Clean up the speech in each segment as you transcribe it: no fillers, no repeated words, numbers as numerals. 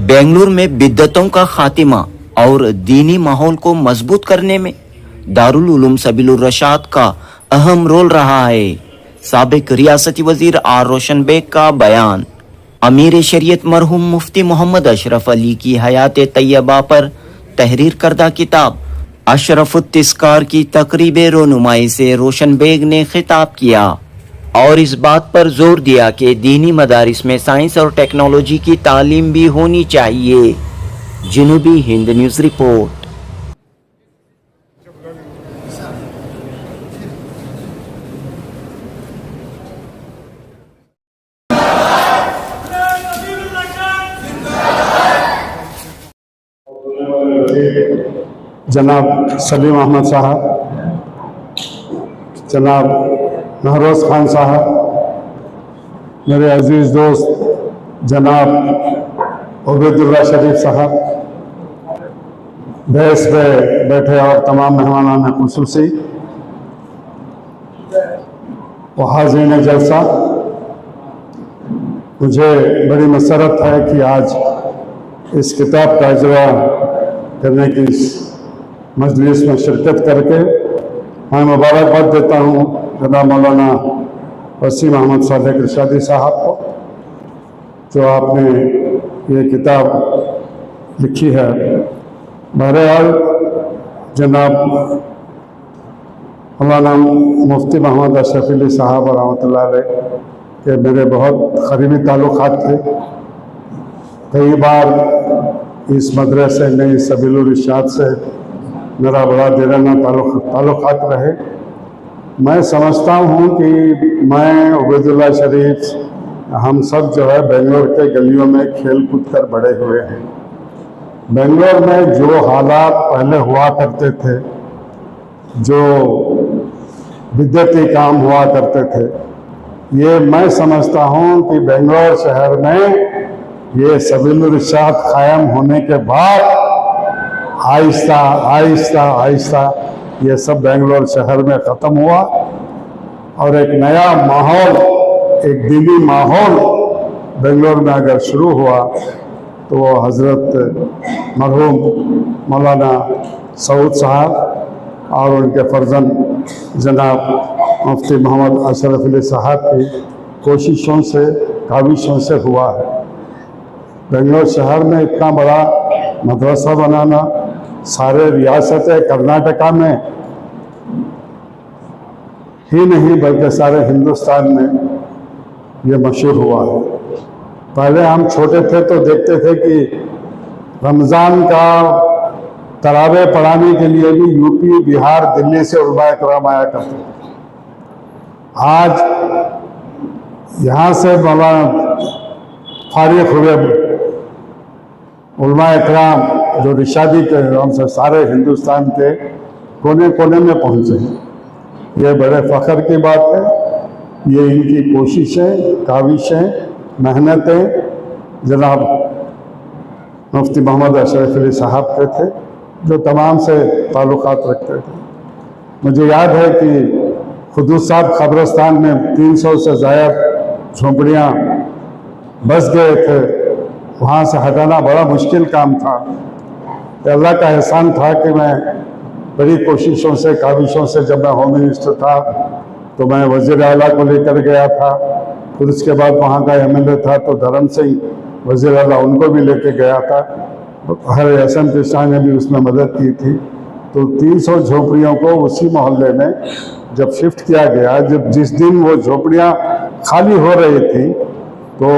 बेंगलुरु में बिद्दतों का खात्मा और दीनी माहौल को मजबूत करने में दारुल उलूम सबीलुर रशाद का अहम रोल रहा है। साबिक रियासती वजीर आर रोशन बेग का बयान। अमीर शरीयत मरहूम मुफ्ती मोहम्मद अशरफ अली की हयात तैयबा पर तहरीर करदा किताब अशरफुत्तिस्कार की तकरीब रोनुमाई से रोशन बेग ने खिताब किया और इस बात पर जोर दिया कि दीनी मदारिस में साइंस और टेक्नोलॉजी की तालीम भी होनी चाहिए। जनूबी हिंद न्यूज़ रिपोर्ट। जनाब सलीम अहमद साहब, जनाब महरोज खान साहब, मेरे अजीज़ दोस्त जनाब उबैदुल्लाह शरीफ साहब, बहस पे बैठे और तमाम मेहमानान खुसूसी व हाज़रीन जलसा, मुझे बड़ी मसरत है कि आज इस किताब का इजरा करने की मजलिस में शिरकत करके मैं मुबारकबाद देता हूँ जनाब मौलाना वसीम अहमद सादिक इरशादी साहब को, जो आपने ये किताब लिखी है। बहरहाल जनाब मौलाना मुफ्ती मोहम्मद अशरफ अली साहब रहमतुल्लाह अलैह के मेरे बहुत करीबी ताल्लुकात थे। कई बार इस मदरसे में सबीलुर इरशाद से मेरा बड़ा देराना ताल्लुकात रहे। मैं समझता हूँ कि मैं उबैदुल्लाह शरीफ हम सब जो है बेंगलोर के गलियों में खेल कूद कर बड़े हुए हैं। बेंगलोर में जो हालात पहले हुआ करते थे, जो बिद्दती काम हुआ करते थे, ये मैं समझता हूँ कि बेंगलोर शहर में ये सबीलुर इरशाद कायम होने के बाद आहिस्ता आहिस्ता आहिस्ता ये सब बेंगलोर शहर में ख़त्म हुआ और एक नया माहौल, एक दीनी माहौल बेंगलोर में अगर शुरू हुआ तो वो हज़रत मरहूम मौलाना सऊद साहब और उनके फर्जंद जनाब मुफ्ती मोहम्मद अशरफ अली साहब की कोशिशों से, काविशों से हुआ है। बेंगलोर शहर में इतना बड़ा मदरसा बनाना सारे रियासत कर्नाटका में ही नहीं बल्कि सारे हिंदुस्तान में ये मशहूर हुआ है। पहले हम छोटे थे तो देखते थे कि रमज़ान का तरावे पढ़ाने के लिए भी यूपी, बिहार, दिल्ली से उलमाए कराम आया करते थे। आज यहाँ से मौलाना फारिग हुए उलमाए कराम जो रिशादी के नाम से सारे हिंदुस्तान के कोने कोने में पहुँचे हैं। ये बड़े फ़ख्र की बात है। ये इनकी कोशिशें, काविशें, मेहनतें जनाब मुफ्ती मोहम्मद अशरफ अली साहब के थे, जो तमाम से ताल्लुकात रखते थे। मुझे याद है कि खुदूस साहब कब्रिस्तान में 300 से ज़ायद झोंपड़ियाँ बस गए थे। वहाँ से हटाना बड़ा मुश्किल काम था। अल्लाह का एहसान था कि मैं बड़ी कोशिशों से, काविशों से, जब मैं होम मिनिस्टर था तो मैं वज़ीर आला को लेकर गया था। फिर उसके बाद वहाँ का MLA था तो धर्म सिंह वज़ीर आला, उनको भी लेके गया था। हर एहसन कृष्णा ने भी उसमें मदद की थी। तो 300 झोपड़ियों को उसी मोहल्ले में जब शिफ्ट किया गया, जब जिस दिन वो झोपड़ियाँ खाली हो रही थी तो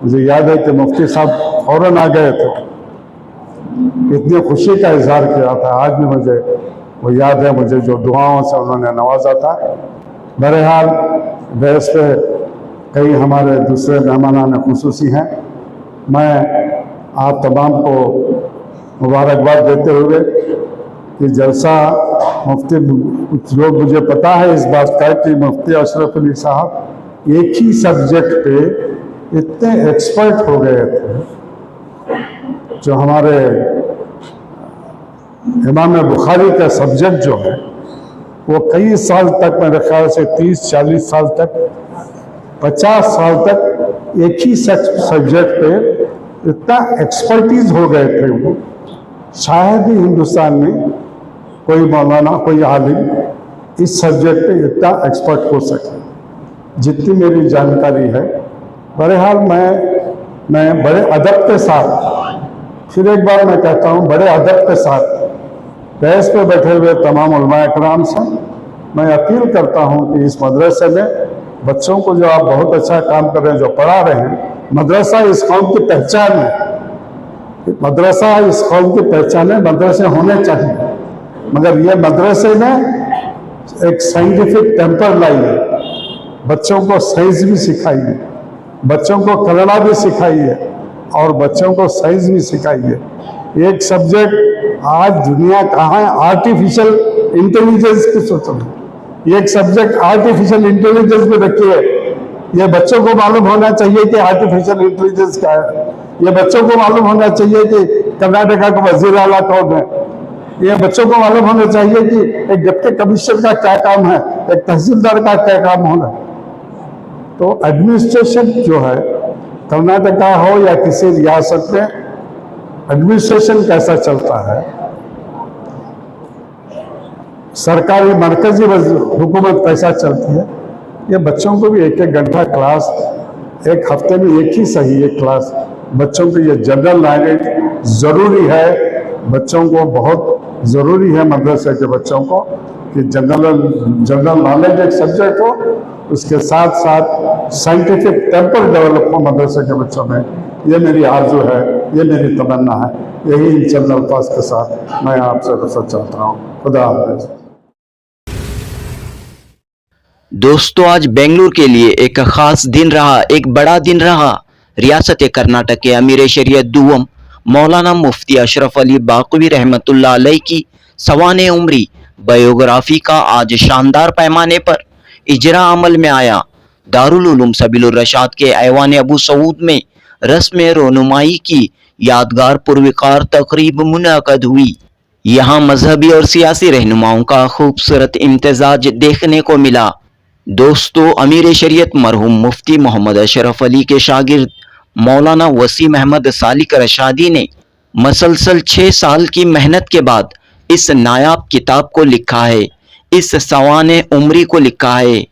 मुझे याद है कि मुफ्ती साहब फ़ौरन आ गए थे। इतनी खुशी का इजहार किया था। आज भी मुझे वो याद है, मुझे जो दुआओं से उन्होंने नवाजा था। बहरहाल बहस पे कई हमारे दूसरे मेहमानान खुसूसी हैं। मैं आप तमाम को मुबारकबाद देते हुए कि जलसा मुफ्ती, कुछ लोग, मुझे पता है इस बात का कि मुफ्ती अशरफ अली साहब एक ही सब्जेक्ट पे इतने एक्सपर्ट हो गए थे, जो हमारे इमाम बुखारी का सब्जेक्ट जो है वो कई साल तक, मेरे ख्याल से 30-40 साल तक, 50 साल तक एक ही सब्जेक्ट पे इतना एक्सपर्टीज हो गए थे वो, शायद ही हिंदुस्तान में कोई मौलाना, कोई आलिम इस सब्जेक्ट पे इतना एक्सपर्ट हो सके, जितनी मेरी जानकारी है। बहरहाल मैं बड़े अदब के साथ, फिर एक बार मैं कहता हूँ, बड़े अदब के साथ दहस पे बैठे हुए तमाम उलमा इकराम से मैं अपील करता हूँ कि इस मदरसे में बच्चों को, जो आप बहुत अच्छा काम कर रहे हैं, जो पढ़ा रहे हैं, मदरसा इस कौम की पहचान है, मदरसा इस कौम की पहचान है, मदरसे होने चाहिए, मगर ये मदरसे में एक साइंटिफिक टेम्पर लाइए, बच्चों को साइंस भी सिखाइए, बच्चों को कन्नड़ा भी सिखाइए और बच्चों को साइंस भी सिखाइए। एक सब्जेक्ट आज दुनिया कहाँ है, आर्टिफिशियल इंटेलिजेंस की सोच में, एक सब्जेक्ट आर्टिफिशियल इंटेलिजेंस में रखिए। ये बच्चों को मालूम होना चाहिए कि आर्टिफिशियल इंटेलिजेंस क्या है, ये बच्चों को मालूम होना चाहिए कि कर्नाटका का वजीर आला कौन है, ये बच्चों को मालूम होना चाहिए कि एक डिप्टी कमिश्नर का क्या काम है, एक तहसीलदार का क्या काम होना। तो एडमिनिस्ट्रेशन जो है, कर्नाटका हो या किसी रियासत में, एडमिनिस्ट्रेशन कैसा चलता है, सरकारी मरकजी हुकूमत कैसा चलती है, ये बच्चों को भी एक एक घंटा क्लास, एक हफ्ते में एक ही सही एक क्लास बच्चों को, ये जनरल नॉलेज ज़रूरी है। बच्चों को बहुत ज़रूरी है, मदरसे के बच्चों को, कि जनरल नॉलेज एक सब्जेक्ट हो, उसके साथ साथ साइंटिफिक टेम्पर डेवलप हो मदरसे के बच्चों में। ये मेरी आरज़ू है, ये मेरी तमन्ना है। यही इन चंद अल्फाज के साथ मैं आपसे रसद चाहता हूँ। खुदा हाफ़िज़। दोस्तों, आज बेंगलुरु के लिए एक खास दिन रहा, एक बड़ा दिन रहा। रियासत कर्नाटक के अमीर शरीयत दुवम मौलाना मुफ्ती अशरफ अली बाकवी रहमतुल्लाह अलैह की सवाने उम्री बायोग्राफी का आज शानदार पैमाने पर इजरा अमल में आया। दारुल उलूम सबीलुर रशाद के ऐवान अबू सऊद में रस्म रोनुमाई की यादगार पुरवकार तकरीब मुनअक़द हुई। यहाँ मजहबी और सियासी रहनुमाओं का खूबसूरत इम्तिजाज देखने को मिला। दोस्तों, अमीर शरीयत मरहूम मुफ्ती मोहम्मद अशरफ अली के शागिर्द मौलाना वसीम अहमद सालिक रशादी ने मसलसल 6 साल की मेहनत के बाद इस नायाब किताब को लिखा है, इस सवाने उम्री को लिखा है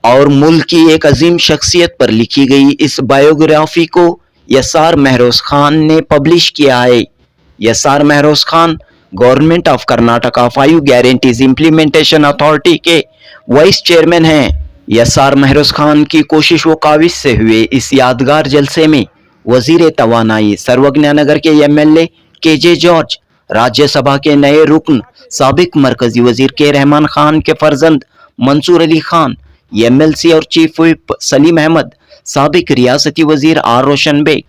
और मुल्क की एक अजीम शख्सियत पर लिखी गई इस बायोग्राफी को यसार महरोज खान ने पब्लिश किया है। Yasar Mehroz Khan government of Karnataka 5 guarantees implementation authority के वाइस चेयरमैन हैं। यसार महरोज खान की कोशिश व काविश से हुए इस यादगार जलसे में वजीर तवानाई सर्वज्ञानगर के एमएलए केजे जॉर्ज, राज्यसभा के नए रुकन साबिक मरकजी वजीर के रहमान खान के फर्जंद मंसूर अली खान, एमएलसी और चीफ व्हिप सलीम अहमद, साबिक रियासती वजीर आर रोशन बेग,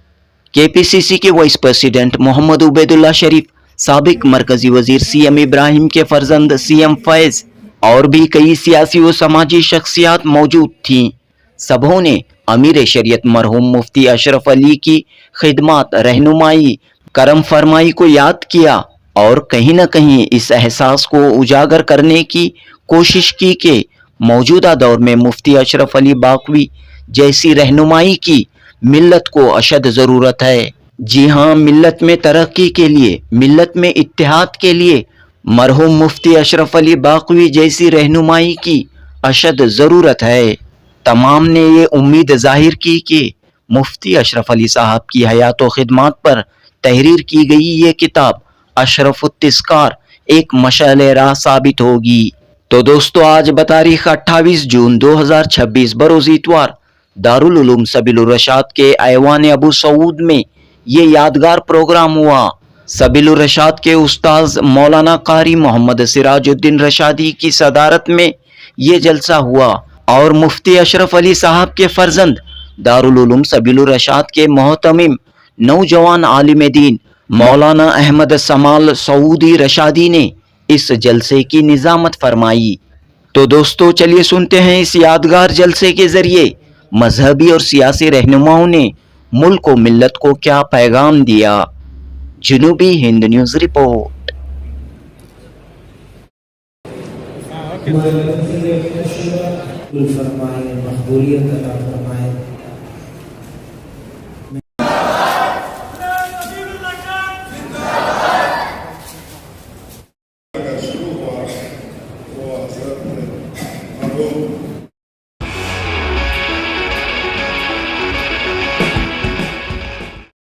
केपीसीसी के वाइस प्रेसिडेंट मोहम्मद उबैदुल्ला शरीफ, साबिक मरकजी वजीर सीएम इब्राहिम के फर्जंद सीएम फैज और भी कई सियासी व समाजी शख्सियात मौजूद थीं। सबों ने अमीर शरीयत मरहूम मुफ्ती अशरफ अली की खिदमत, रहनुमाई, करम फरमाई को याद किया और कहीं न कहीं इस एहसास को उजागर करने की कोशिश की कि मौजूदा दौर में मुफ्ती अशरफ अली बाकवी जैसी रहनुमाई की मिल्लत को अशद ज़रूरत है। जी हाँ, मिल्लत में तरक्की के लिए, मिल्लत में इत्तेहाद के लिए मरहूम मुफ्ती अशरफ अली बाकवी जैसी रहनुमाई की अशद ज़रूरत है। तमाम ने ये उम्मीद जाहिर की कि मुफ्ती अशरफ अली साहब की हयात व खिदमात पर तहरीर की गई ये किताब अशरफुत्तिस्कार एक मशाले राह साबित होगी। तो दोस्तों, आज बतारीख 28 जून 2026 बरोज़ इतवार दारुल उलूम सबीलुर रशाद के ऐवान अबू सऊद में ये यादगार प्रोग्राम हुआ। सबीलुर रशाद के उस्ताद मौलाना कारी मोहम्मद सिराजुद्दीन रशादी की सदारत में ये जलसा हुआ और मुफ्ती अशरफ अली साहब के फर्जंद दारुल उलूम सबीलुर रशाद के मोहतमिम नौजवान आलिम दीन मौलाना अहमद समाल सऊदी रशादी ने इस जलसे की निजामत फरमाई। तो दोस्तों, चलिए सुनते हैं इस यादगार जलसे के जरिए मजहबी और सियासी रहनुमाओं ने मुल्क को मिल्लत को क्या पैगाम दिया। जुनूबी हिंद न्यूज़ रिपोर्ट। फरमाए, मकबूलियत अता